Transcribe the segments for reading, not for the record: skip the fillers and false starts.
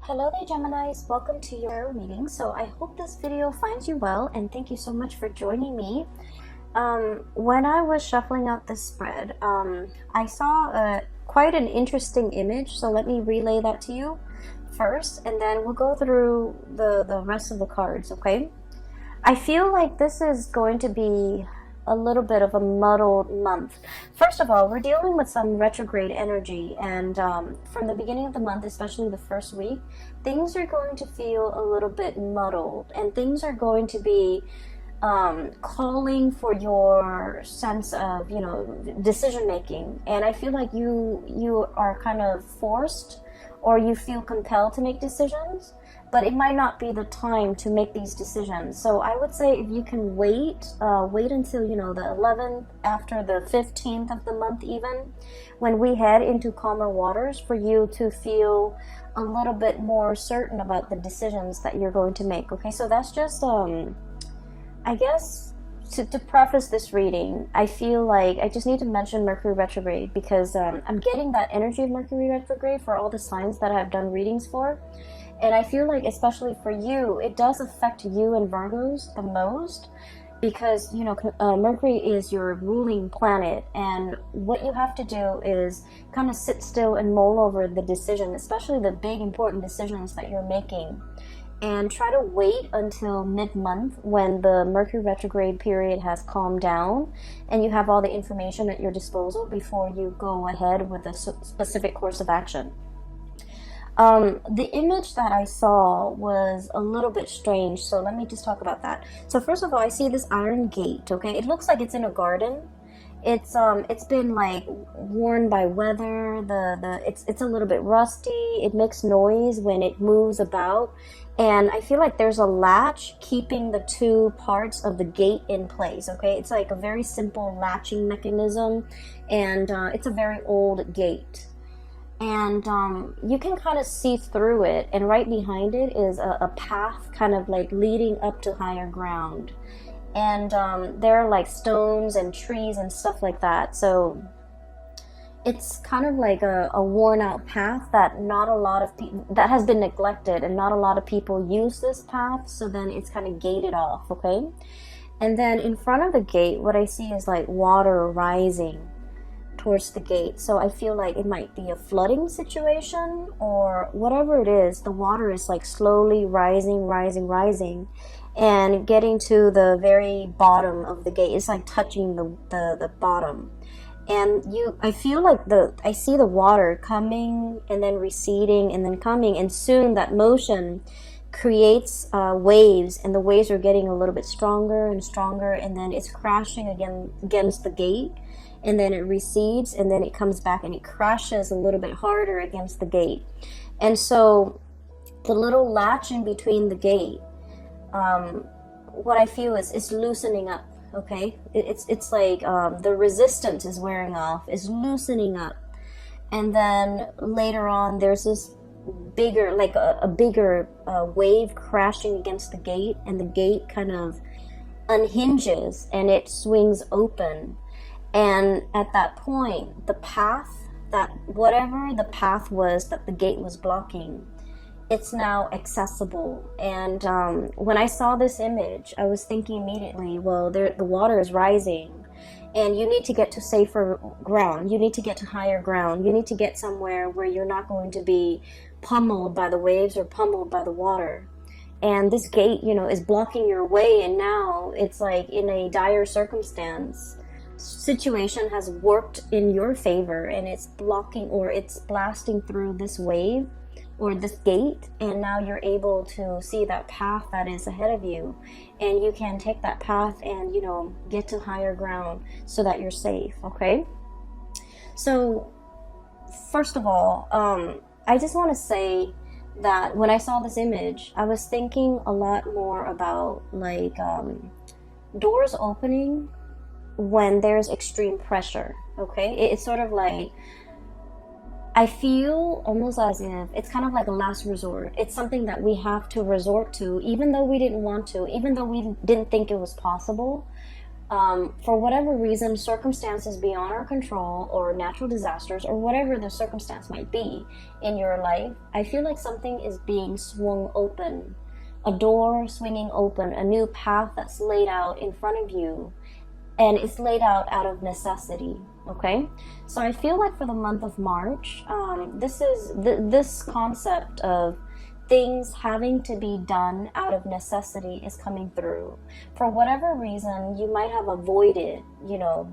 Hello there, Geminis. Welcome to your reading. So I hope this video finds you well, and thank you so much for joining me. When I was shuffling out this spread, I saw quite an interesting image, so let me relay that to you first, and then we'll go through the rest of the cards, okay? I feel like this is going to be a little bit of a muddled month. First of all, we're dealing with some retrograde energy, and from the beginning of the month, especially the first week, things are going to feel a little bit muddled, and things are going to be calling for your sense of, decision making. And I feel like you are kind of forced, or you feel compelled to make decisions, but it might not be the time to make these decisions. So I would say if you can wait until, the 11th, after the 15th of the month even, when we head into calmer waters, for you to feel a little bit more certain about the decisions that you're going to make. Okay, so that's just, I guess, to preface this reading, I feel like I just need to mention Mercury retrograde, because I'm getting that energy of Mercury retrograde for all the signs that I've done readings for. And I feel like, especially for you, it does affect you and Virgos the most, because, Mercury is your ruling planet, and what you have to do is kind of sit still and mull over the decision, especially the big important decisions that you're making. And try to wait until mid-month, when the Mercury retrograde period has calmed down and you have all the information at your disposal, before you go ahead with a specific course of action. The image that I saw was a little bit strange, so let me just talk about that. So first of all, I see this iron gate, okay? It looks like it's in a garden. It's been like worn by weather. It's a little bit rusty. It makes noise when it moves about, and I feel like there's a latch keeping the two parts of the gate in place. Okay, it's like a very simple latching mechanism, and it's a very old gate, and you can kind of see through it, and right behind it is a path kind of like leading up to higher ground. And there are like stones and trees and stuff like that. So it's kind of like a worn out path that not a lot of people, that has been neglected, and not a lot of people use this path. So then it's kind of gated off, okay? And then in front of the gate, what I see is like water rising towards the gate. So I feel like it might be a flooding situation, or whatever it is. The water is like slowly rising, and getting to the very bottom of the gate. It's like touching the bottom, and I feel like I see the water coming and then receding and then coming, and soon that motion creates waves, and the waves are getting a little bit stronger and stronger, and then it's crashing again against the gate, and then it recedes, and then it comes back and it crashes a little bit harder against the gate. And so the little latch in between the gate, what I feel is it's loosening up, okay? It's like the resistance is wearing off, it's loosening up. And then later on, there's this bigger, like a bigger wave crashing against the gate, and the gate kind of unhinges and it swings open. And at that point, the path, that whatever the path was that the gate was blocking, it's now accessible. And when I saw this image, I was thinking immediately, well, the water is rising, and you need to get to safer ground. You need to get to higher ground. You need to get somewhere where you're not going to be pummeled by the waves or pummeled by the water. And this gate, is blocking your way, and now it's like in a dire circumstance. Situation has worked in your favor, and it's blocking, or it's blasting through this wave or this gate, and now you're able to see that path that is ahead of you, and you can take that path and get to higher ground so that you're safe. Okay, so first of all, I just want to say that when I saw this image, I was thinking a lot more about like doors opening when there's extreme pressure. Okay, it's sort of like, I feel almost as if it's kind of like a last resort. It's something that we have to resort to, even though we didn't want to, even though we didn't think it was possible. For whatever reason, circumstances beyond our control or natural disasters or whatever the circumstance might be in your life, I feel like something is being swung open, a door swinging open, a new path that's laid out in front of you, and it's laid out of necessity. Okay, so I feel like for the month of March, this concept of things having to be done out of necessity is coming through. For whatever reason, you might have avoided,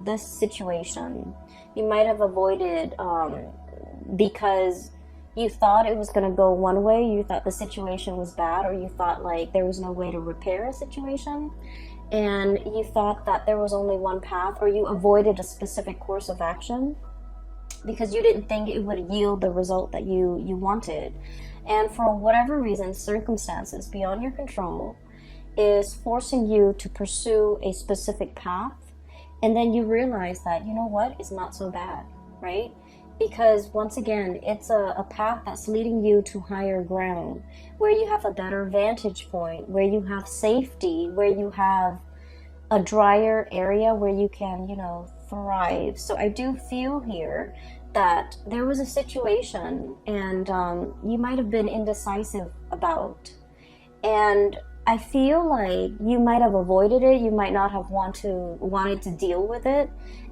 this situation. You might have avoided because you thought it was going to go one way, you thought the situation was bad, or you thought like there was no way to repair a situation, and you thought that there was only one path, or you avoided a specific course of action because you didn't think it would yield the result that you wanted. And for whatever reason, circumstances beyond your control is forcing you to pursue a specific path. And then you realize that, you know what, it's not so bad, right? Because once again, it's a path that's leading you to higher ground, where you have a better vantage point, where you have safety, where you have a drier area where you can, thrive. So I do feel here that there was a situation and you might have been indecisive about, and I feel like you might have avoided it. You might not have wanted to deal with it,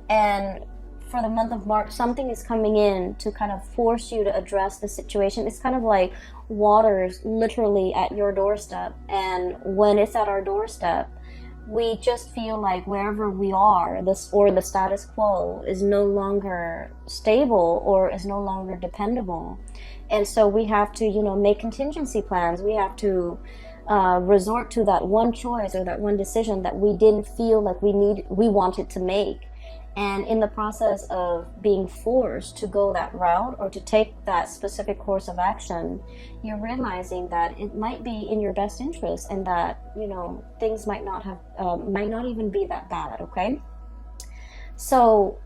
and for the month of March, something is coming in to kind of force you to address the situation. It's kind of like water's literally at your doorstep, and when it's at our doorstep, we just feel like wherever we are, the status quo is no longer stable or is no longer dependable. And so we have to, make contingency plans. We have to resort to that one choice or that one decision that we didn't feel like we wanted to make. And in the process of being forced to go that route or to take that specific course of action, you're realizing that it might be in your best interest, and that, things might not even be that bad, okay? So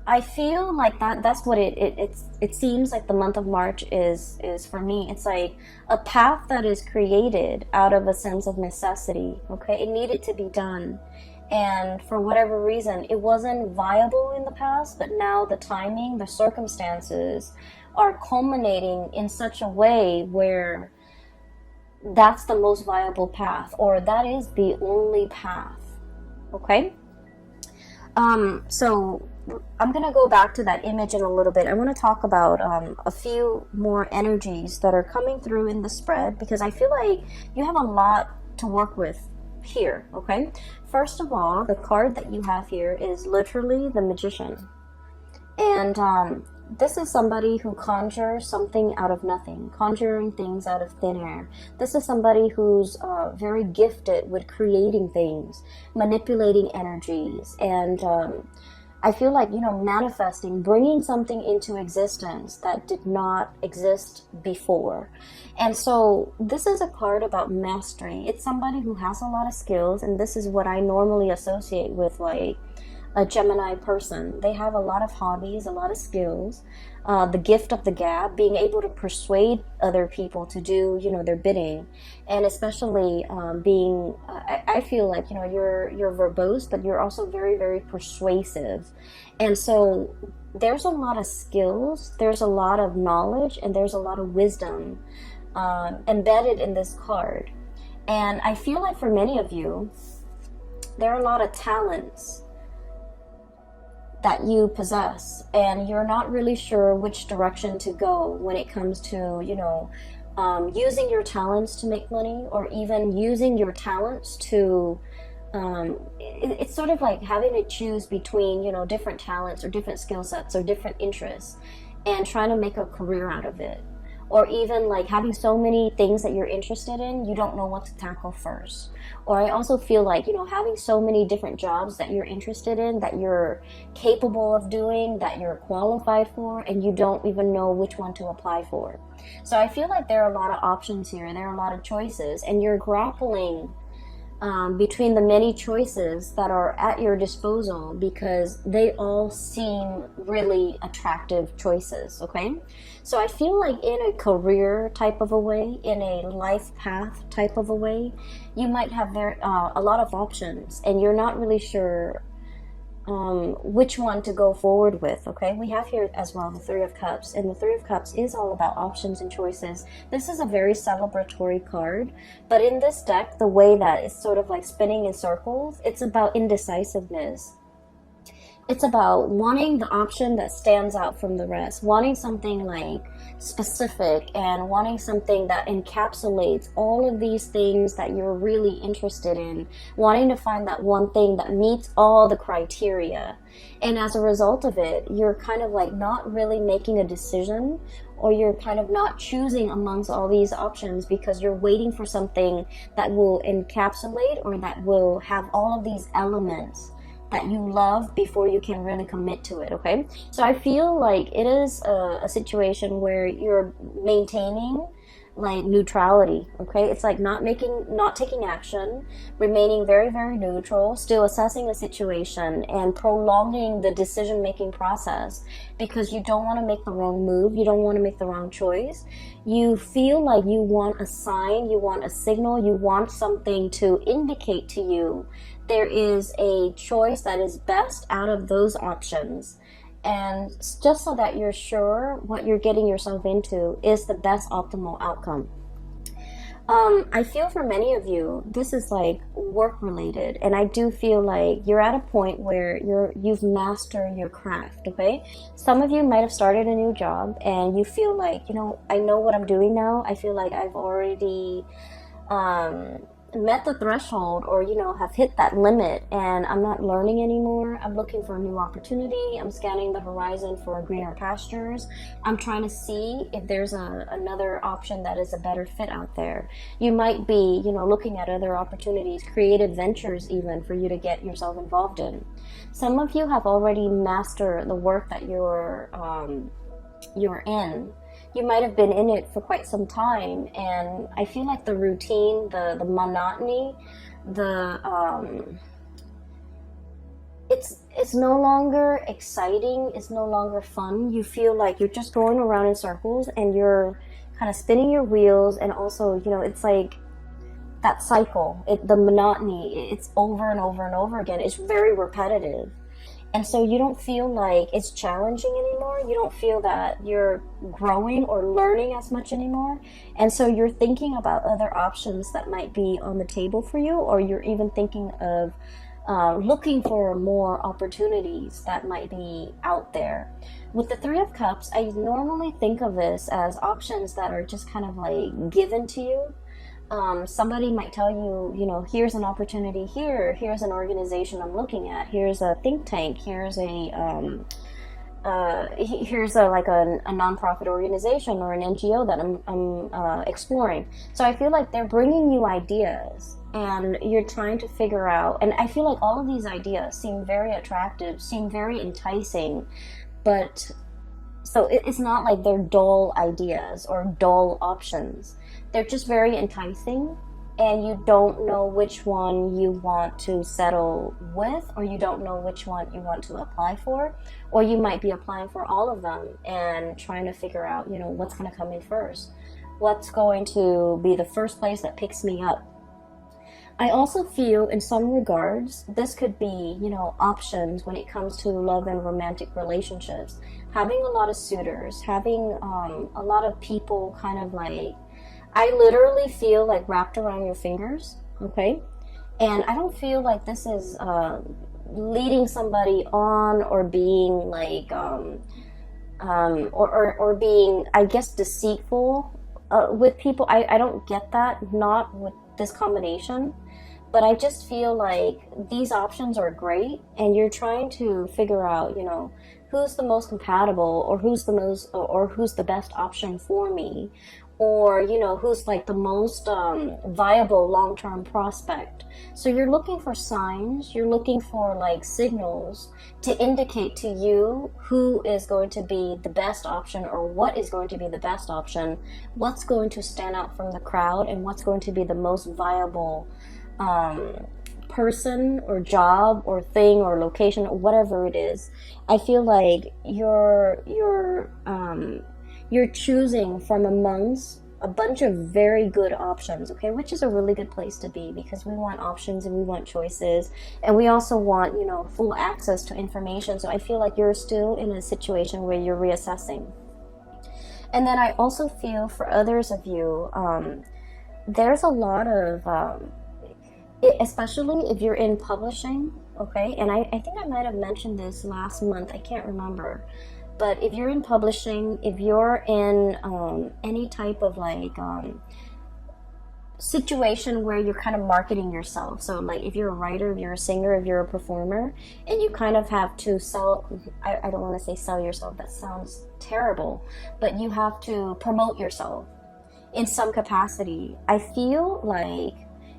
I feel like that's what it seems like the month of March is for me. It's like a path that is created out of a sense of necessity, okay? It needed to be done. And for whatever reason, it wasn't viable in the past, but now the timing, the circumstances are culminating in such a way where that's the most viable path, or that is the only path, okay? So I'm going to go back to that image in a little bit. I want to talk about a few more energies that are coming through in the spread, because I feel like you have a lot to work with here, okay? First of all, the card that you have here is literally the Magician. And this is somebody who conjures something out of nothing, conjuring things out of thin air. This is somebody who's very gifted with creating things, manipulating energies, and I feel like, manifesting, bringing something into existence that did not exist before. And so this is a card about mastery. It's somebody who has a lot of skills, and this is what I normally associate with like a Gemini person. They have a lot of hobbies, a lot of skills, the gift of the gab, being able to persuade other people to do, their bidding, and especially being, I feel like, you're verbose, but you're also very, very persuasive. And so there's a lot of skills, there's a lot of knowledge, and there's a lot of wisdom embedded in this card. And I feel like for many of you, there are a lot of talents that you possess, and you're not really sure which direction to go when it comes to, using your talents to make money, or even using your talents to, it's sort of like having to choose between, different talents or different skill sets or different interests and trying to make a career out of it. Or even like having so many things that you're interested in, you don't know what to tackle first. Or I also feel like, having so many different jobs that you're interested in, that you're capable of doing, that you're qualified for, and you don't even know which one to apply for. So I feel like there are a lot of options here. There are a lot of choices, and you're grappling between the many choices that are at your disposal, because they all seem really attractive choices, okay? So I feel like in a career type of a way, in a life path type of a way, you might have a lot of options, and you're not really sure which one to go forward with, okay? We have here as well the Three of Cups, and the Three of Cups is all about options and choices. This is a very celebratory card, but in this deck, the way that it's sort of like spinning in circles, it's about indecisiveness. It's about wanting the option that stands out from the rest, wanting something like specific, and wanting something that encapsulates all of these things that you're really interested in, wanting to find that one thing that meets all the criteria. And as a result of it, you're kind of like not really making a decision, or you're kind of not choosing amongst all these options because you're waiting for something that will encapsulate or that will have all of these elements that you love before you can really commit to it, okay? So I feel like it is a situation where you're maintaining like neutrality, okay? It's like not taking action, remaining very, very neutral, still assessing the situation and prolonging the decision-making process because you don't want to make the wrong move, you don't want to make the wrong choice. You feel like you want a sign, you want a signal, you want something to indicate to you there is a choice that is best out of those options. And just so that you're sure what you're getting yourself into is the best optimal outcome. I feel for many of you, this is like work related, and I do feel like you're at a point where you've mastered your craft, okay? Some of you might have started a new job and you feel like, you know, I know what I'm doing now. I feel like I've already met the threshold, or you know, have hit that limit, and I'm not learning anymore. I'm looking for a new opportunity. I'm scanning the horizon for greener pastures. I'm trying to see if there's another option that is a better fit out there. You might be, you know, looking at other opportunities, creative ventures even, for you to get yourself involved in. Some of you have already mastered the work that you're in. You might have been in it for quite some time, and I feel like the routine, the monotony, it's no longer exciting, it's no longer fun. You feel like you're just going around in circles and you're kind of spinning your wheels, and also, you know, it's like that cycle, the monotony, it's over and over and over again. It's very repetitive. And so you don't feel like it's challenging anymore. You don't feel that you're growing or learning as much anymore. And so you're thinking about other options that might be on the table for you, or you're even thinking of looking for more opportunities that might be out there. With the Three of Cups, I normally think of this as options that are just kind of like given to you. Somebody might tell you, you know, here's an opportunity here, here's an organization I'm looking at, here's a think tank, here's a nonprofit organization or an NGO that I'm exploring. So I feel like they're bringing you ideas, and you're trying to figure out, and I feel like all of these ideas seem very attractive, seem very enticing, but so it's not like they're dull ideas or dull options. They're just very enticing, and you don't know which one you want to settle with, or you don't know which one you want to apply for, or you might be applying for all of them and trying to figure out, you know, what's going to come in first. What's going to be the first place that picks me up? I also feel in some regards, this could be, you know, options when it comes to love and romantic relationships. Having a lot of suitors, having a lot of people kind of like, I literally feel like wrapped around your fingers, okay? And I don't feel like this is leading somebody on, or being like, or being, I guess, deceitful with people. I don't get that, not with this combination. But I just feel like these options are great, and you're trying to figure out, you know, who's the most compatible, or who's the best option for me, or, you know, who's like the most viable long-term prospect. So you're looking for signs, you're looking for like signals to indicate to you who is going to be the best option, or what is going to be the best option, what's going to stand out from the crowd, and what's going to be the most viable person or job or thing or location or whatever it is, I feel like you're choosing from amongst a bunch of very good options, okay, which is a really good place to be, because we want options and we want choices, and we also want, you know, full access to information. So I feel like you're still in a situation where you're reassessing. And then I also feel for others of you, there's a lot of especially if you're in publishing, okay, and I think I might have mentioned this last month, I can't remember, but if you're in publishing, if you're in any type of like situation where you're kind of marketing yourself, so like if you're a writer, if you're a singer, if you're a performer, and you kind of have to sell, I don't want to say sell yourself, that sounds terrible, but you have to promote yourself in some capacity, I feel like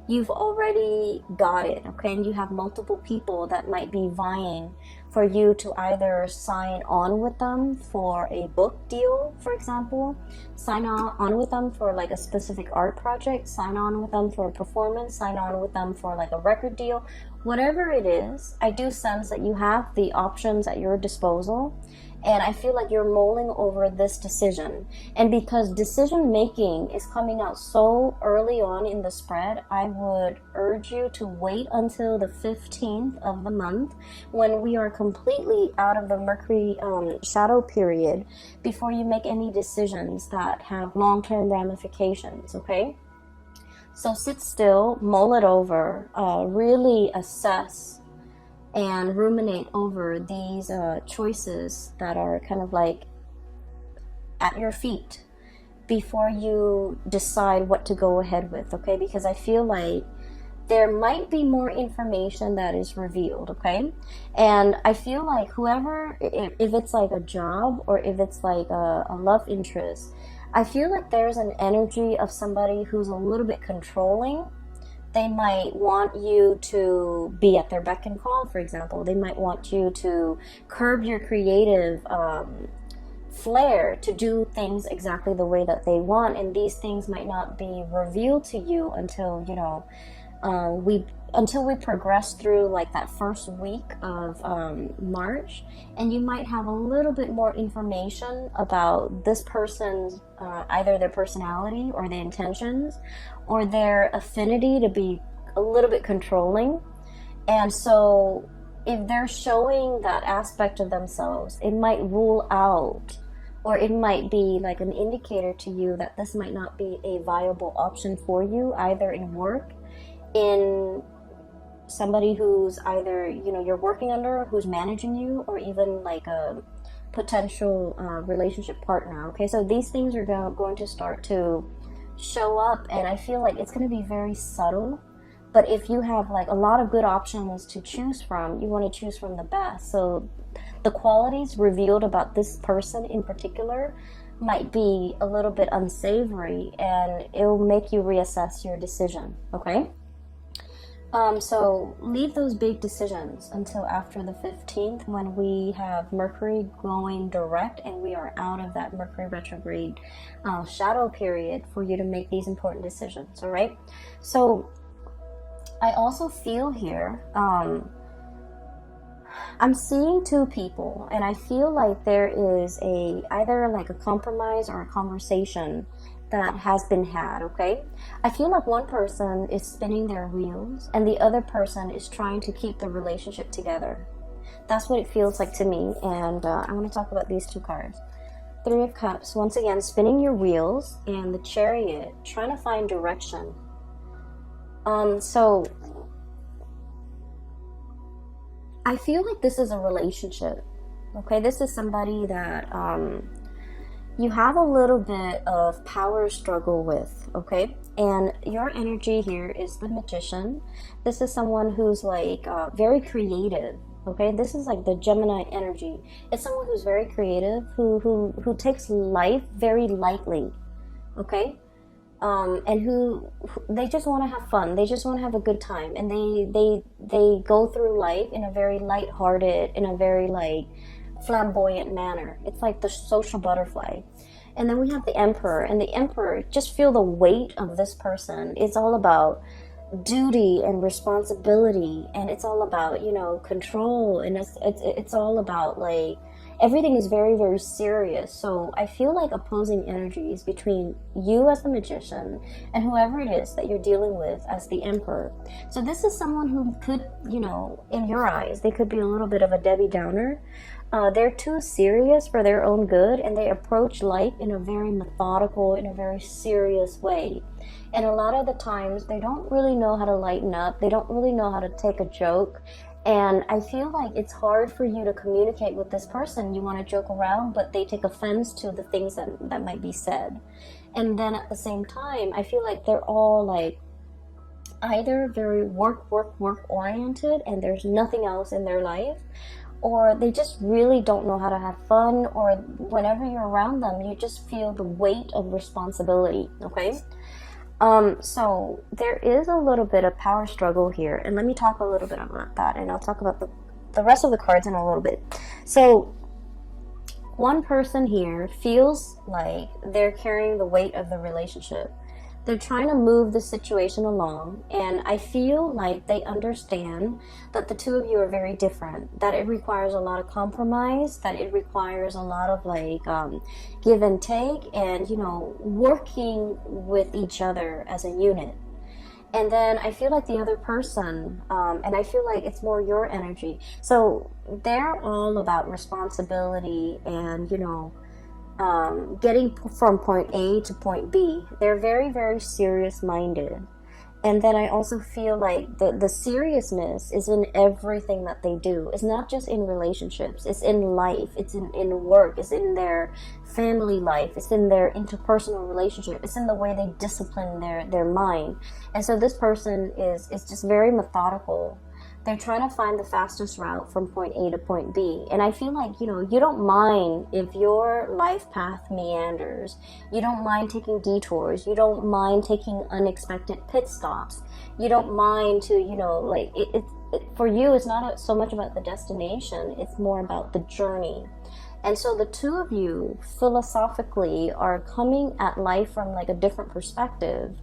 you've already got it, okay? And you have multiple people that might be vying for you to either sign on with them for a book deal, for example, sign on with them for like a specific art project, sign on with them for a performance, sign on with them for like a record deal, whatever it is. I do sense that you have the options at your disposal. And I feel like you're mulling over this decision. And because decision making is coming out so early on in the spread, I would urge you to wait until the 15th of the month when we are completely out of the Mercury shadow period before you make any decisions that have long-term ramifications, okay? So sit still, mull it over, really assess and ruminate over these choices that are kind of like at your feet before you decide what to go ahead with, okay? Because I feel like there might be more information that is revealed, okay? And I feel like whoever, if it's like a job or if it's like a love interest, I feel like there's an energy of somebody who's a little bit controlling. They might want you to be at their beck and call, for example. They might want you to curb your creative flair to do things exactly the way that they want, and these things might not be revealed to you until, you know, until we progress through like that first week of March, and you might have a little bit more information about this person's either their personality or their intentions or their affinity to be a little bit controlling. And so if they're showing that aspect of themselves, it might rule out, or it might be like an indicator to you that this might not be a viable option for you, either in work, in somebody who's either, you know, you're working under, who's managing you, or even like a potential relationship partner, okay? So these things are going to start to show up, and I feel like it's going to be very subtle, but if you have like a lot of good options to choose from, you want to choose from the best. So the qualities revealed about this person in particular might be a little bit unsavory, and it will make you reassess your decision, okay? So leave those big decisions until after the 15th, when we have Mercury going direct and we are out of that Mercury retrograde shadow period for you to make these important decisions, all right? So I also feel here, I'm seeing two people, and I feel like there is either like a compromise or a conversation that has been had, okay? I feel like one person is spinning their wheels and the other person is trying to keep the relationship together. That's what it feels like to me, and I want to talk about these two cards. Three of Cups, once again, spinning your wheels, and the Chariot, trying to find direction. So I feel like this is a relationship, okay? This is somebody that you have a little bit of power struggle with, okay? And your energy here is the Magician. This is someone who's like very creative, okay? This is like the Gemini energy. It's someone who's very creative, who takes life very lightly, okay? And who they just want to have fun. They just want to have a good time, and they go through life in a very lighthearted, in a very like flamboyant manner. It's like the social butterfly. And then we have the Emperor, and the Emperor, just feel the weight of this person. It's all about duty and responsibility, and it's all about, you know, control, and it's all about like everything is very, very serious. So I feel like opposing energies between you as the magician and whoever it is that you're dealing with as the emperor. So this is someone who could, you know, in your eyes, they could be a little bit of a Debbie Downer. They're too serious for their own good, and they approach life in a very methodical, in a very serious way. And a lot of the times, they don't really know how to lighten up. They don't really know how to take a joke. And I feel like it's hard for you to communicate with this person. You want to joke around, but they take offense to the things that might be said. And then at the same time, I feel like they're all like either very work oriented, and there's nothing else in their life, or they just really don't know how to have fun, or whenever you're around them, you just feel the weight of responsibility, okay? So there is a little bit of power struggle here, and let me talk a little bit about that, and I'll talk about the rest of the cards in a little bit. So one person here feels like they're carrying the weight of the relationship. They're trying to move the situation along, and I feel like they understand that the two of you are very different, that it requires a lot of compromise, that it requires a lot of like give and take, and, you know, working with each other as a unit. And then I feel like the other person, and I feel like it's more your energy. So they're all about responsibility and, you know, getting from point A to point B. They're very, very serious minded. And then I also feel like the seriousness is in everything that they do. It's not just in relationships, it's in life, it's in work, it's in their family life, it's in their interpersonal relationship, it's in the way they discipline their mind. And so this person is just very methodical. They're trying to find the fastest route from point A to point B. And I feel like, you know, you don't mind if your life path meanders. You don't mind taking detours. You don't mind taking unexpected pit stops. You don't mind to, you know, like, for you, it's not so much about the destination. It's more about the journey. And so the two of you philosophically are coming at life from like a different perspective.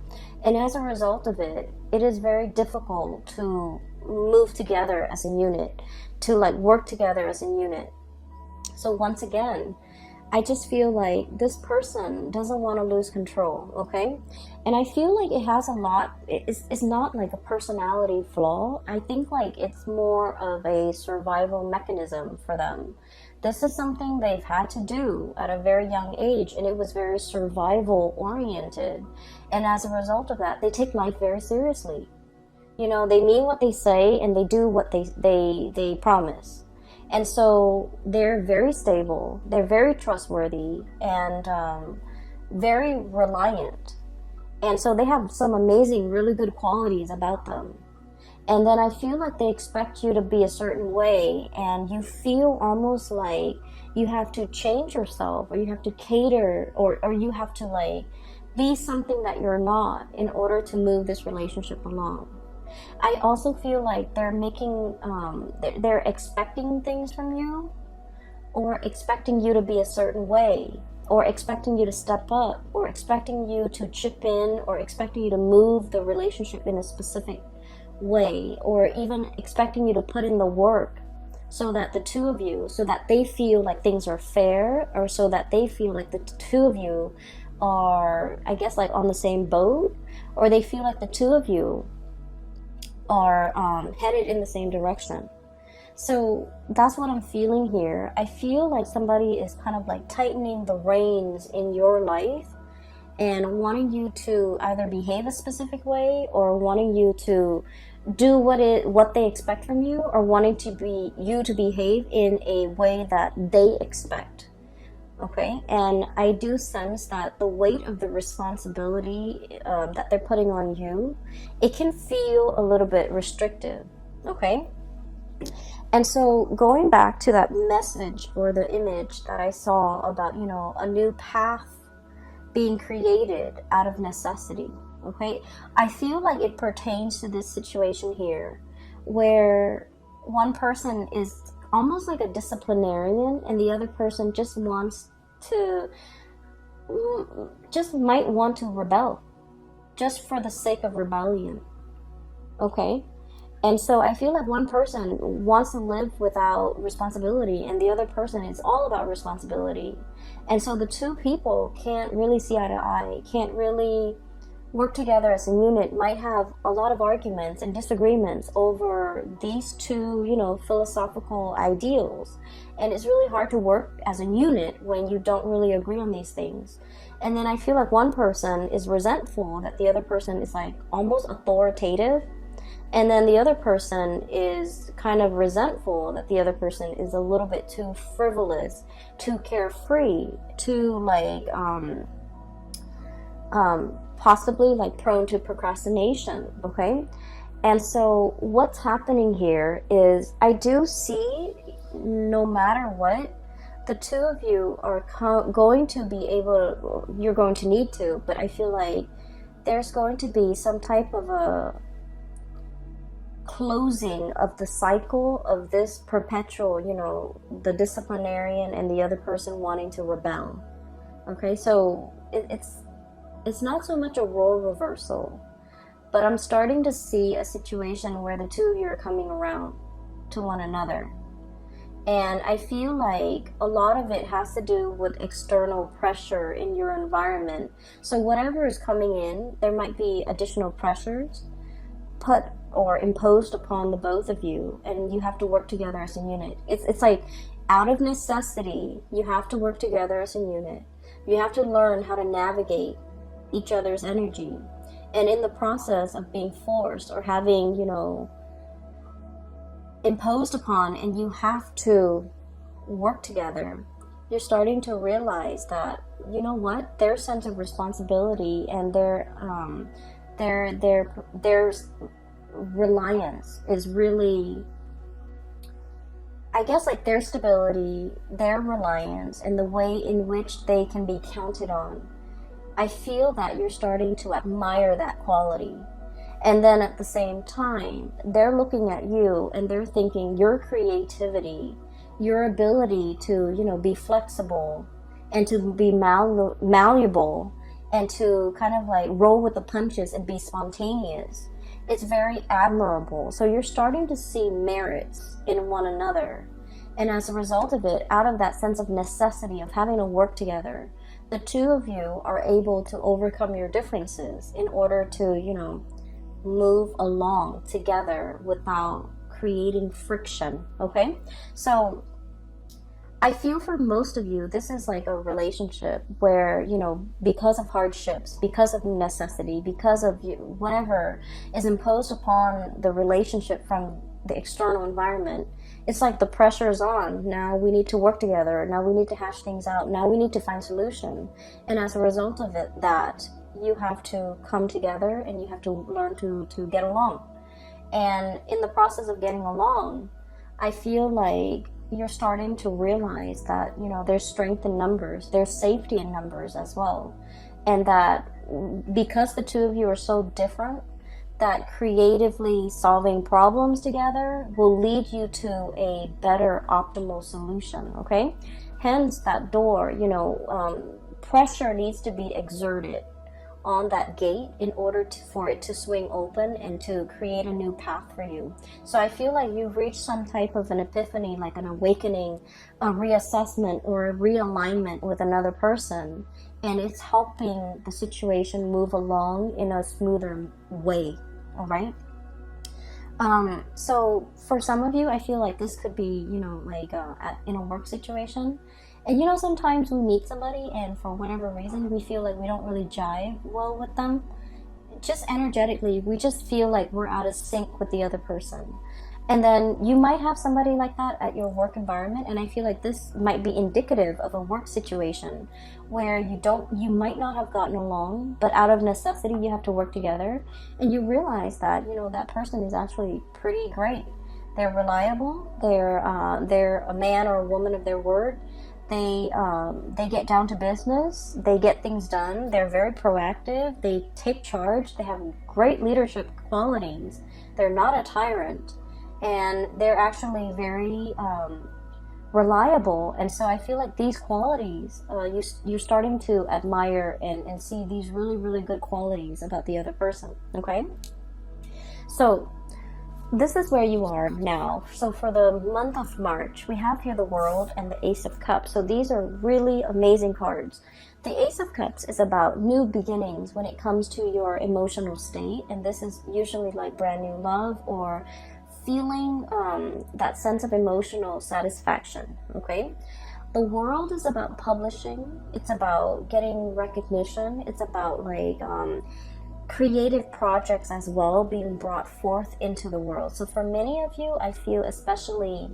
And as a result of it, it is very difficult to move together as a unit, to like work together as a unit. So once again, I just feel like this person doesn't want to lose control, okay? And I feel like it has a lot, it's not like a personality flaw. I think like it's more of a survival mechanism for them. This is something they've had to do at a very young age, and it was very survival oriented. And as a result of that, they take life very seriously. You know, they mean what they say, and they do what they promise. And so they're very stable, they're very trustworthy, and very reliant. And so they have some amazing, really good qualities about them. And then I feel like they expect you to be a certain way, and you feel almost like you have to change yourself, or you have to cater, or you have to like be something that you're not in order to move this relationship along. I also feel like they're making, they're expecting things from you, or expecting you to be a certain way, or expecting you to step up, or expecting you to chip in, or expecting you to move the relationship in a specific way, or even expecting you to put in the work so that the two of you, so that they feel like things are fair, or so that they feel like the two of you are, I guess, like on the same boat, or they feel like the two of you are headed in the same direction. So that's what I'm feeling here. I feel like somebody is kind of like tightening the reins in your life and wanting you to either behave a specific way, or wanting you to do what they expect from you, or wanting you to behave in a way that they expect. Okay, and I do sense that the weight of the responsibility that they're putting on you, it can feel a little bit restrictive. Okay, and so going back to that message or the image that I saw about, you know, a new path being created out of necessity. Okay, I feel like it pertains to this situation here, where one person is almost like a disciplinarian, and the other person just might want to rebel, just for the sake of rebellion. okay? And so I feel like one person wants to live without responsibility, and the other person is all about responsibility. And so the two people can't really see eye to eye, can't really work together as a unit, might have a lot of arguments and disagreements over these two, philosophical ideals. And it's really hard to work as a unit when you don't really agree on these things. And then I feel like one person is resentful that the other person is like almost authoritative, and then the other person is kind of resentful that the other person is a little bit too frivolous, too carefree, too like possibly like prone to procrastination, okay? And so what's happening here is I do see, no matter what, the two of you are going to be able to, you're going to need to, but I feel like there's going to be some type of a closing of the cycle of this perpetual, the disciplinarian and the other person wanting to rebel. Okay, so it's not so much a role reversal, but I'm starting to see a situation where the two of you are coming around to one another. And I feel like a lot of it has to do with external pressure in your environment. So whatever is coming in, there might be additional pressures put or imposed upon the both of you, and you have to work together as a unit. It's like out of necessity, you have to work together as a unit. You have to learn how to navigate each other's energy. And in the process of being forced or having, imposed upon, and you have to work together, you're starting to realize that, their sense of responsibility and their reliance is really, I guess, like their stability, their reliance, and the way in which they can be counted on. I feel that you're starting to admire that quality. And then at the same time, they're looking at you and they're thinking your creativity, your ability to, be flexible and to be malleable and to kind of like roll with the punches and be spontaneous. It's very admirable. So you're starting to see merits in one another. And as a result of it, out of that sense of necessity of having to work together, the two of you are able to overcome your differences in order to, move along together without creating friction, okay? So I feel for most of you, this is like a relationship where, because of hardships, because of necessity, because of whatever is imposed upon the relationship from the external environment, it's like the pressure is on. Now we need to work together. Now we need to hash things out. Now we need to find solution. And as a result of it, that you have to come together and you have to learn to get along. And in the process of getting along, I feel like you're starting to realize that, there's strength in numbers, there's safety in numbers as well. And that because the two of you are so different, that creatively solving problems together will lead you to a better optimal solution, okay? Hence that door, pressure needs to be exerted on that gate in order for it to swing open and to create a new path for you. So I feel like you've reached some type of an epiphany, like an awakening, a reassessment or a realignment with another person, and it's helping the situation move along in a smoother way, all right? So for some of you, I feel like this could be, in a work situation. And sometimes we meet somebody and for whatever reason, we feel like we don't really jive well with them. Just energetically, we just feel like we're out of sync with the other person. And then you might have somebody like that at your work environment, and I feel like this might be indicative of a work situation where you might not have gotten along, but out of necessity you have to work together, and you realize that that person is actually pretty great. They're reliable. They're a man or a woman of their word. They get down to business. They get things done. They're very proactive. They take charge. They have great leadership qualities. They're not a tyrant. And they're actually very reliable. And so I feel like these qualities, you're starting to admire and see these really, really good qualities about the other person, okay? So this is where you are now. So for the month of March, we have here the World and the Ace of Cups. So these are really amazing cards. The Ace of Cups is about new beginnings when it comes to your emotional state, and this is usually like brand new love or feeling that sense of emotional satisfaction. Okay, the World is about publishing, it's about getting recognition, it's about like creative projects as well being brought forth into the world. So for many of you, I feel especially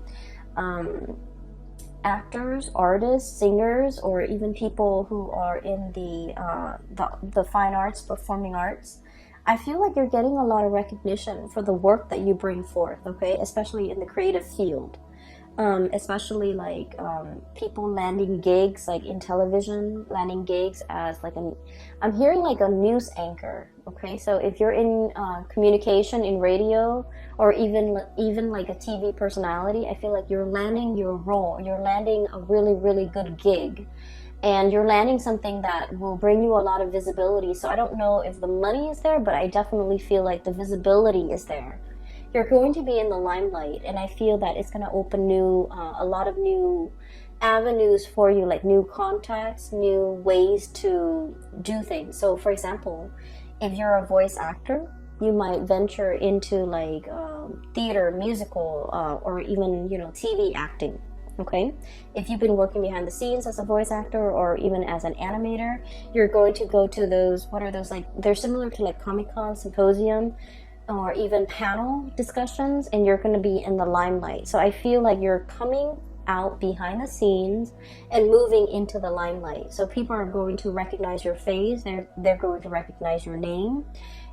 actors, artists, singers, or even people who are in the fine arts, performing arts, I feel like you're getting a lot of recognition for the work that you bring forth, okay? Especially in the creative field. Especially like people landing gigs like in television, landing gigs as like I'm hearing like a news anchor, okay? So if you're in communication, in radio, or even like a TV personality, I feel like you're landing your role, you're landing a really, really good gig, and you're landing something that will bring you a lot of visibility. So I don't know if the money is there, but I definitely feel like the visibility is there. You're going to be in the limelight, and I feel that it's going to open a lot of new avenues for you, like new contacts, new ways to do things. So for example, if you're a voice actor, you might venture into like theater, musical, or even, TV acting. Okay, if you've been working behind the scenes as a voice actor or even as an animator, you're going to go to those, what are those, like, they're similar to like Comic-Con, symposium, or even panel discussions, and you're going to be in the limelight. So I feel like you're coming out behind the scenes and moving into the limelight. So people are going to recognize your face, they're going to recognize your name,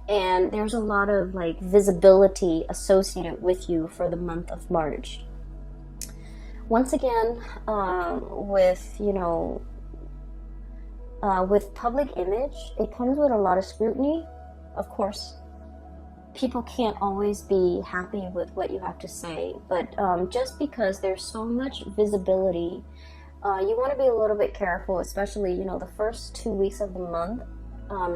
and there's a lot of like visibility associated with you for the month of March. Once again, with public image, it comes with a lot of scrutiny, of course. People can't always be happy with what you have to say, but just because there's so much visibility, you want to be a little bit careful, especially the first 2 weeks of the month,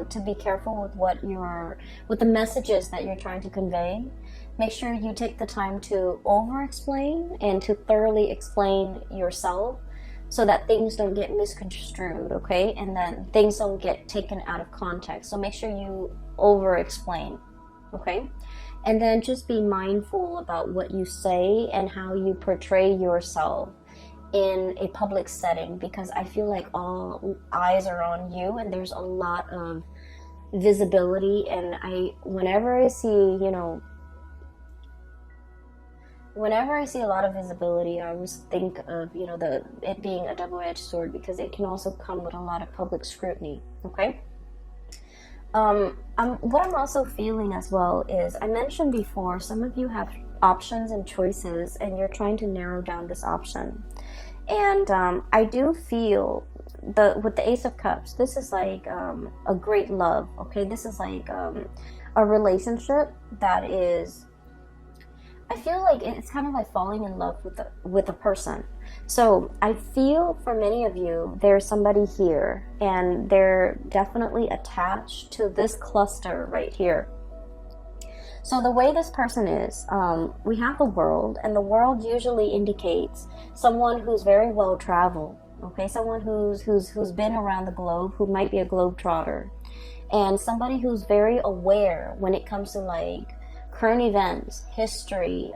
to be careful with the messages that you're trying to convey. Make sure you take the time to over-explain and to thoroughly explain yourself, so that things don't get misconstrued, okay? And then things don't get taken out of context. So make sure you over-explain. Okay, and then just be mindful about what you say and how you portray yourself in a public setting, because I feel like all eyes are on you and there's a lot of visibility. And whenever I see a lot of visibility, I always think of it being a double-edged sword, because it can also come with a lot of public scrutiny. Okay. What I'm also feeling as well is, I mentioned before, some of you have options and choices, and you're trying to narrow down this option. And I do feel with the Ace of Cups, this is like a great love. Okay, this is like a relationship that is, I feel like it's kind of like falling in love with a person. So I feel for many of you, there's somebody here, and they're definitely attached to this cluster right here. So the way this person is, we have the World, and the World usually indicates someone who's very well traveled. Okay, someone who's been around the globe, who might be a globetrotter, and somebody who's very aware when it comes to like current events, history,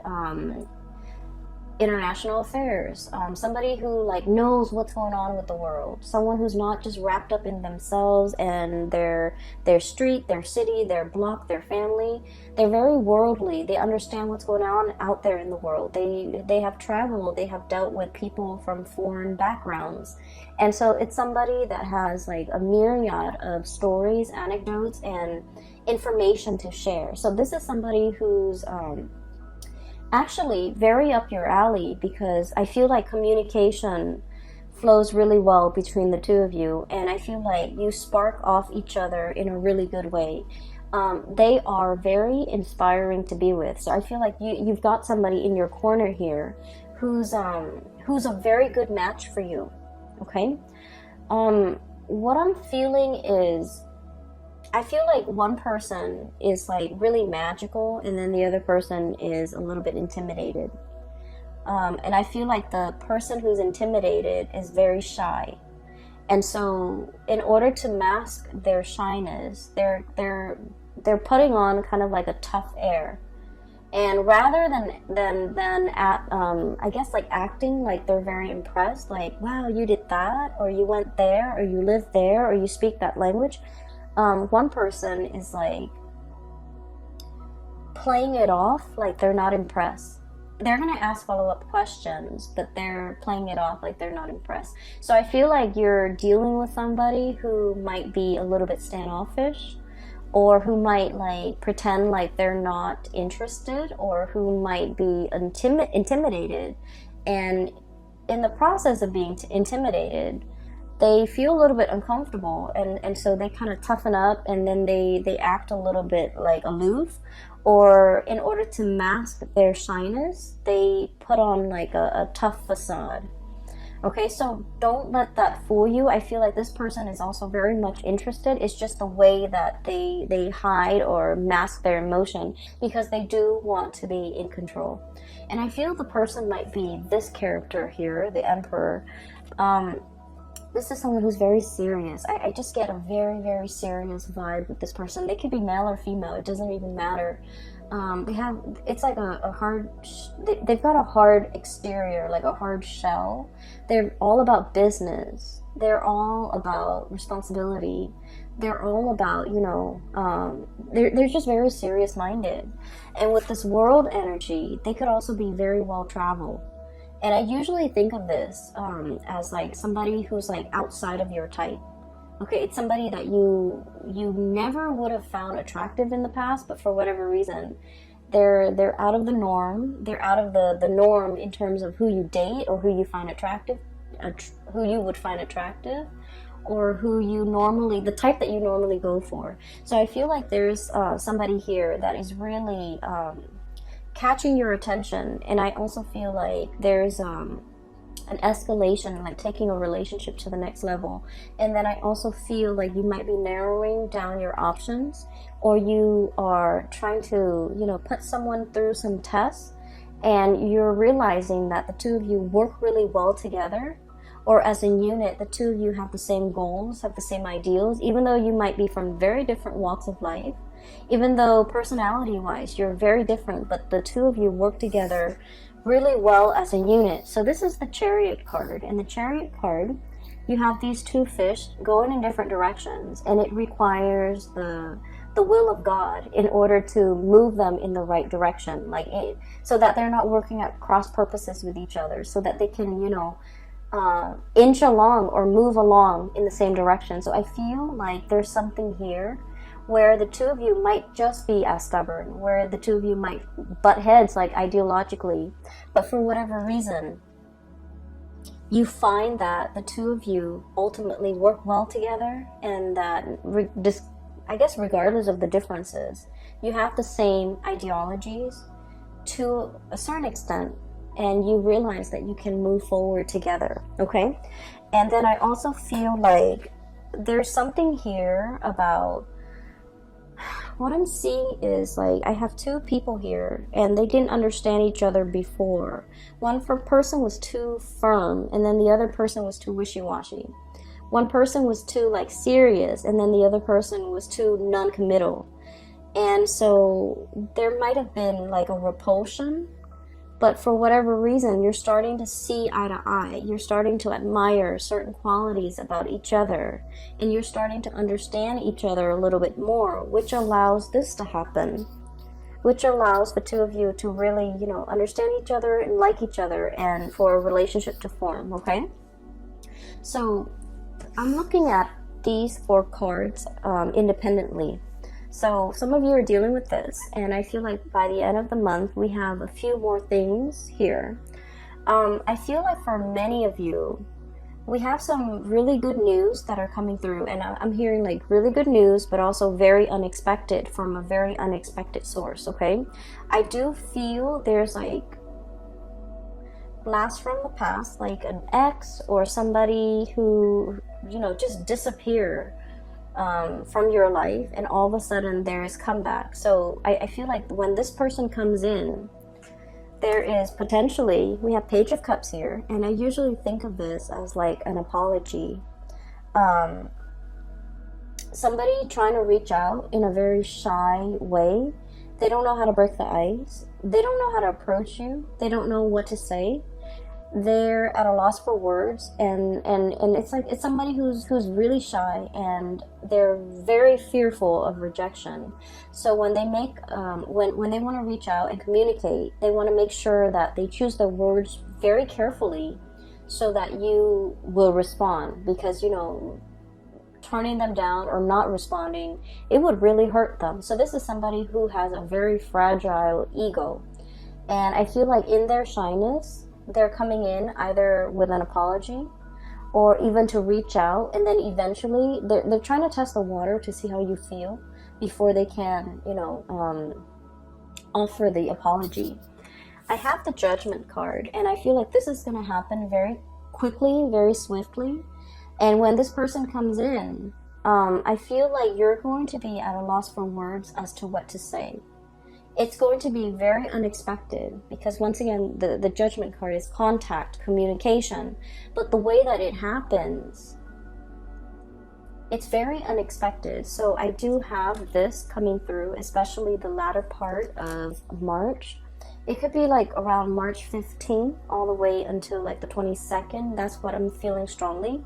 international affairs, somebody who like knows what's going on with the world, someone who's not just wrapped up in themselves and their street, their city, their block, their family. They're very worldly. They understand what's going on out there in the world. They have traveled, they have dealt with people from foreign backgrounds, and so it's somebody that has like a myriad of stories, anecdotes, and information to share. So this is somebody who's actually very up your alley, because I feel like communication flows really well between the two of you, and I feel like you spark off each other in a really good way. They are very inspiring to be with. So I feel like you've got somebody in your corner here who's a very good match for you. Okay. What I'm feeling is, I feel like one person is like really magical, and then the other person is a little bit intimidated. And I feel like the person who's intimidated is very shy. And so in order to mask their shyness, they're putting on kind of like a tough air. And rather than I guess like acting like they're very impressed, like, wow, you did that, or you went there, or you live there, or you speak that language, one person is like playing it off like they're not impressed. They're going to ask follow-up questions, but they're playing it off like they're not impressed. So I feel like you're dealing with somebody who might be a little bit standoffish, or who might like pretend like they're not interested, or who might be intimidated. And in the process of being intimidated, they feel a little bit uncomfortable, and so they kind of toughen up, and then they act a little bit like aloof, or in order to mask their shyness, they put on like a tough facade. Okay, so don't let that fool you. I feel like this person is also very much interested. It's just the way that they hide or mask their emotion, because they do want to be in control. And I feel the person might be this character here, the Emperor. This is someone who's very serious. I just get a very, very serious vibe with this person. They could be male or female. It doesn't even matter. It's like a hard, they've got a hard exterior, like a hard shell. They're all about business. They're all about responsibility. They're all about, they're just very serious minded. And with this world energy, they could also be very well traveled. And I usually think of this as like somebody who's like outside of your type. Okay, it's somebody that you never would have found attractive in the past, but for whatever reason, they're out of the norm. They're out of the norm in terms of who you date, or who you find attractive, who you would find attractive, or the type that you normally go for. So I feel like there's somebody here that is really catching your attention. And I also feel like there's an escalation, like taking a relationship to the next level. And then I also feel like you might be narrowing down your options, or you are trying to, put someone through some tests, and you're realizing that the two of you work really well together, or as a unit, the two of you have the same goals, have the same ideals, even though you might be from very different walks of life. Even though personality-wise you're very different, but the two of you work together really well as a unit. So this is the Chariot card. And the Chariot card, you have these two fish going in different directions, and it requires the will of God in order to move them in the right direction, so that they're not working at cross purposes with each other, so that they can, inch along or move along in the same direction. So I feel like there's something here where the two of you might just be as stubborn, where the two of you might butt heads like ideologically, but for whatever reason, you find that the two of you ultimately work well together, and that, I guess regardless of the differences, you have the same ideologies to a certain extent, and you realize that you can move forward together, okay? And then I also feel like there's something here about, what I'm seeing is like I have two people here, and they didn't understand each other before. One person was too firm, and then the other person was too wishy-washy. One person was too serious, and then the other person was too non-committal. And so there might have been like a repulsion, but for whatever reason, you're starting to see eye to eye. You're starting to admire certain qualities about each other, and you're starting to understand each other a little bit more, which allows this to happen, which allows the two of you to really, understand each other and like each other, and for a relationship to form, okay? So I'm looking at these 4 cards independently. So some of you are dealing with this, and I feel like by the end of the month, we have a few more things here. I feel like for many of you, we have some really good news that are coming through, and I'm hearing like really good news, but also very unexpected, from a very unexpected source, okay? I do feel there's like blast from the past, like an ex or somebody who, just disappeared. from your life, and all of a sudden there is comeback. So I feel like when this person comes in, there is potentially, we have Page of Cups here, and I usually think of this as like an apology. Somebody trying to reach out in a very shy way. They don't know how to break the ice. They don't know how to approach you. They don't know what to say. They're at a loss for words, and it's like it's somebody who's really shy, and they're very fearful of rejection. So when they make when they want to reach out and communicate, they want to make sure that they choose their words very carefully so that you will respond, because turning them down or not responding, it would really hurt them. So this is somebody who has a very fragile ego, and I feel like in their shyness, they're coming in either with an apology or even to reach out, and then eventually they're trying to test the water to see how you feel before they can offer the apology. I have the Judgment card, and I feel like this is going to happen very quickly, very swiftly. And when this person comes in, I feel like you're going to be at a loss for words as to what to say. It's going to be very unexpected, because once again, the Judgment card is contact, communication. But the way that it happens, it's very unexpected. So I do have this coming through, especially the latter part of March. It could be like around March 15th all the way until like the 22nd. That's what I'm feeling strongly.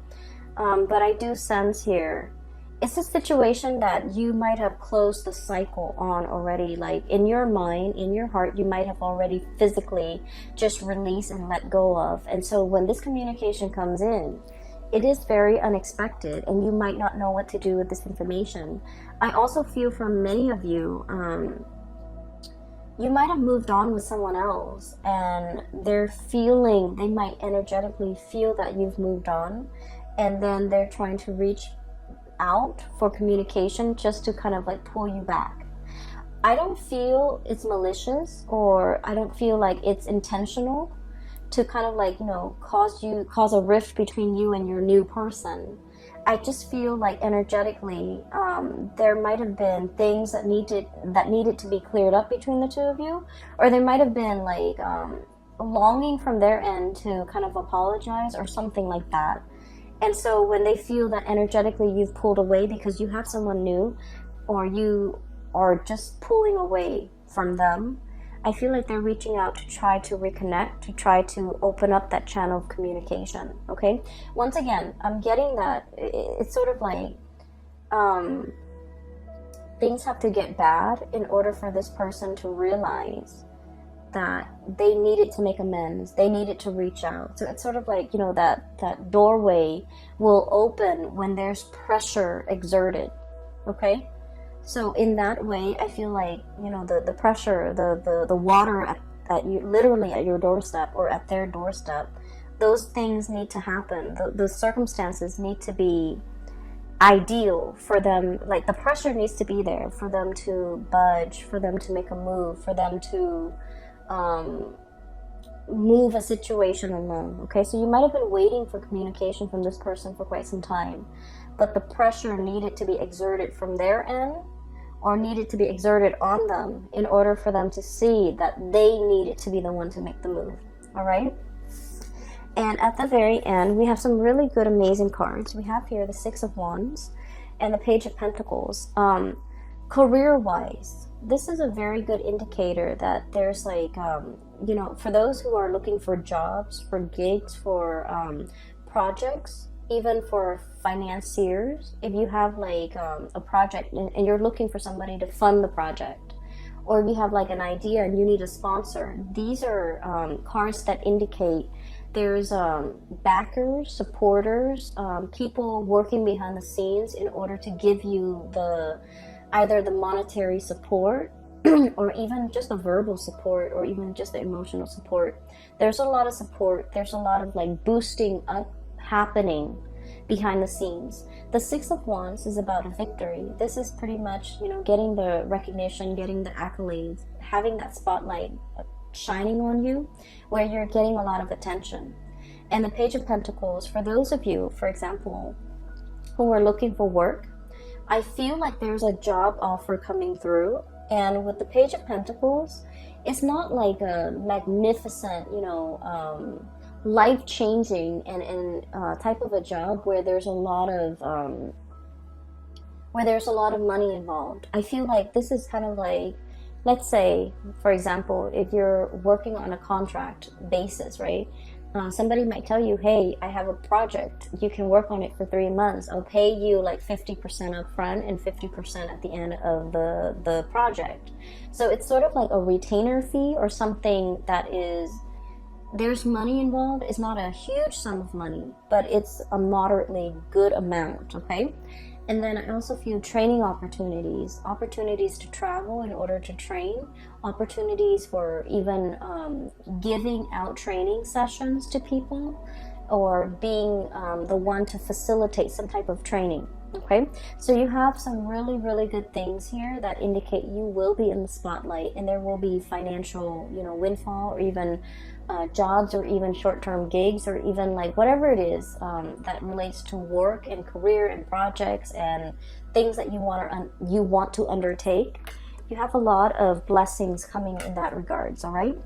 But I do sense here, it's a situation that you might have closed the cycle on already. Like in your mind, in your heart, you might have already physically just released and let go of. And so when this communication comes in, it is very unexpected, and you might not know what to do with this information. I also feel from many of you, you might have moved on with someone else, and they might energetically feel that you've moved on, and then they're trying to reach out for communication just to kind of like pull you back. I don't feel it's malicious, or I don't feel like it's intentional to kind of like, cause a rift between you and your new person. I just feel like energetically, there might have been things that needed to be cleared up between the two of you, or there might have been like longing from their end to kind of apologize or something like that. And so when they feel that energetically you've pulled away because you have someone new, or you are just pulling away from them, I feel like they're reaching out to try to reconnect, to try to open up that channel of communication, okay? Once again, I'm getting that it's sort of like things have to get bad in order for this person to realize that they needed to make amends, they needed to reach out. So it's sort of like, that doorway will open when there's pressure exerted, okay? So in that way, I feel like, the pressure, the water at you, literally at your doorstep or at their doorstep, those things need to happen. The circumstances need to be ideal for them. Like the pressure needs to be there for them to budge, for them to make a move, for them to move a situation along. Okay, so you might have been waiting for communication from this person for quite some time, but the pressure needed to be exerted from their end, or needed to be exerted on them in order for them to see that they needed to be the one to make the move. All right. And at the very end, we have some really good, amazing cards. We have here the Six of Wands and the Page of Pentacles. Career-wise, this is a very good indicator that there's like, for those who are looking for jobs, for gigs, for projects, even for financiers, if you have like a project and you're looking for somebody to fund the project, or if you have like an idea and you need a sponsor, these are cards that indicate there's backers, supporters, people working behind the scenes in order to give you either the monetary support or even just the verbal support, or even just the emotional support. There's a lot of support. There's a lot of like boosting up happening behind the scenes. The Six of Wands is about a victory. This is pretty much, getting the recognition, getting the accolades, having that spotlight shining on you, where you're getting a lot of attention. And the Page of Pentacles, for those of you, for example, who are looking for work, I feel like there's a job offer coming through. And with the Page of Pentacles, it's not like a magnificent, life-changing and type of a job where there's a lot of money involved. I feel like this is kind of like, let's say, for example, if you're working on a contract basis, right? Somebody might tell you, hey, I have a project. You can work on it for 3 months. I'll pay you like 50% up front and 50% at the end of the project. So it's sort of like a retainer fee or something that is, there's money involved. It's not a huge sum of money, but it's a moderately good amount, okay? And then I also feel training opportunities to travel in order to train, opportunities for even giving out training sessions to people, or being the one to facilitate some type of training. Okay, so you have some really, really good things here that indicate you will be in the spotlight, and there will be financial, windfall, or even jobs, or even short-term gigs, or even like whatever it is that relates to work and career and projects and things that you want to undertake. You have a lot of blessings coming in that regards. All right.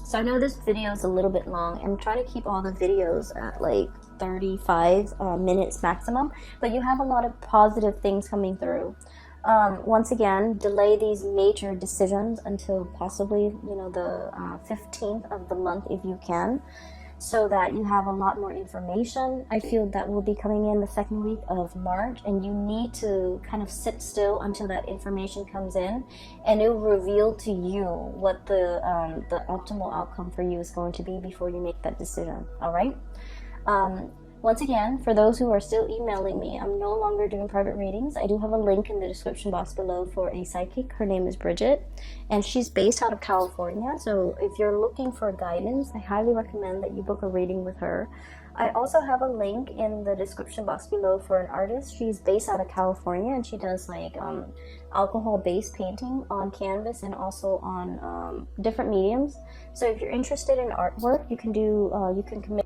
So I know this video is a little bit long. I'm trying to keep all the videos at like 35 minutes maximum, but you have a lot of positive things coming through. Once again, delay these major decisions until possibly, the 15th of the month if you can, so that you have a lot more information. I feel that will be coming in the second week of March, and you need to kind of sit still until that information comes in, and it will reveal to you what the optimal outcome for you is going to be before you make that decision. All right. Once again, for those who are still emailing me, I'm no longer doing private readings. I do have a link in the description box below for a psychic. Her name is Bridget, and she's based out of California. So if you're looking for guidance, I highly recommend that you book a reading with her. I also have a link in the description box below for an artist. She's based out of California, and she does like alcohol-based painting on canvas and also on different mediums. So if you're interested in artwork, you can commit